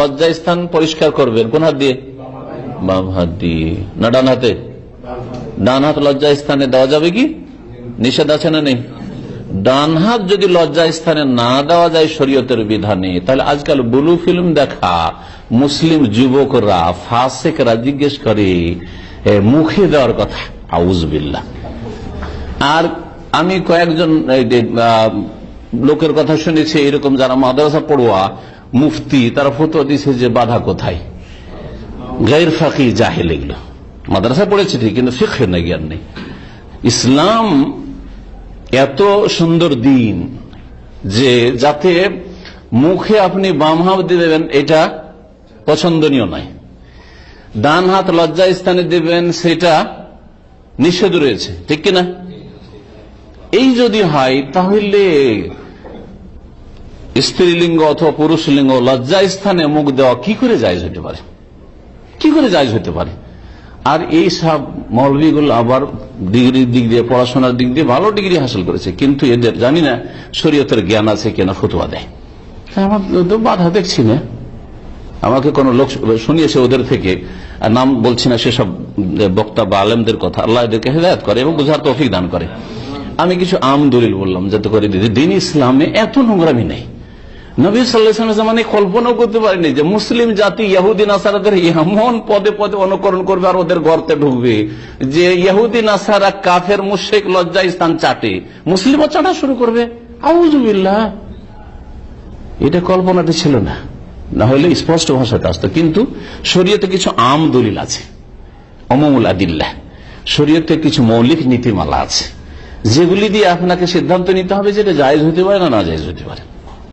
লজ্জা স্থান পরিষ্কার করবেন কোন হাত দিয়ে? বাম হাত দিয়ে না ডান হাতে? ডান হাত লজ্জা স্থানে দেওয়া যাবে কি? নিষেধ আছে না নেই? ডান হাত যদি লজ্জা স্থানে না দেওয়া যায় শরীয়তের বিধানে, তাহলে আজকাল ব্লু ফিল্ম দেখা মুসলিম যুবকরা ফাসেকরা জিজ্ঞেস করে মুখে দেওয়ার কথা। আউযুবিল্লাহ। আর আমি কয়েকজন লোকের কথা শুনেছি এরকম, যারা মাদ্রাসা পড়ুয়া মুফতি, তারা ফতোয়া দিয়েছে যে বাধা কোথায়? গায়র ফাকিহ জাহেল, এগুলো মাদ্রাসা পড়েছে ঠিক, কিন্তু ফিকহের না জ্ঞান নেই। ইসলাম এত সুন্দর দিন যে যাতে মুখে আপনি বাম হাত দিবেন এটা পছন্দনীয় নয়, ডান হাত লজ্জা স্থানে দিবেন সেটা নিষেধ রয়েছে, ঠিক কিনা? এই যদি হয় তাহলে স্ত্রীলিঙ্গ অথবা পুরুষ লিঙ্গ লজ্জা স্থানে মুখ দেওয়া কি করে জায়েজ হতে পারে? কি করে জায়েজ হতে পারে? আর এই সব মৌলবীগুলো আবার ডিগ্রির দিক দিয়ে, পড়াশোনার দিক দিয়ে ভালো ডিগ্রি হাসিল করেছে, কিন্তু এদের জানি না শরীয়তের জ্ঞান আছে কিনা, ফতোয়া দেয়। আমার তো বাধা দেখছি না। আমাকে কোন লোক শুনিয়েছে ওদের থেকে, নাম বলছি না, সেসব বক্তা বা আলেমদের কথা, আল্লাহ এদেরকে হেদায়েত করে এবং বুঝার তৌফিক দান করে। আমি কিছু আম দলিল বললাম যাতে করে দিন ইসলামে এত নোংরামি নেই। নবী সাল্লাল্লাহু আলাইহি ওয়াসাল্লাম জামানায় কল্পনাও করতে পারেনি যে মুসলিম জাতি ইহুদি নাসারাদের এমন পদে পদে অনুকরণ করবে আর ওদের গর্তে ঢুকবে যে ইহুদি নাসারা কাফের মুশরিক লজ্জা স্থান চাটে, মুসলিমও চাটা শুরু করবে। আউযুবিল্লাহ। এটা কল্পনাতে ছিল না, না হলে স্পষ্ট ভাষাতে আসতো। কিন্তু শরীয়তে কিছু আম দলিল আছে, উমুমুল আদিল্লাহ, শরীয়তে কিছু মৌলিক নীতিমালা আছে যেগুলি দিয়ে আপনাকে সিদ্ধান্ত নিতে হবে যেটা জায়েজ হতে পারে না জায়েজ হতে পারে।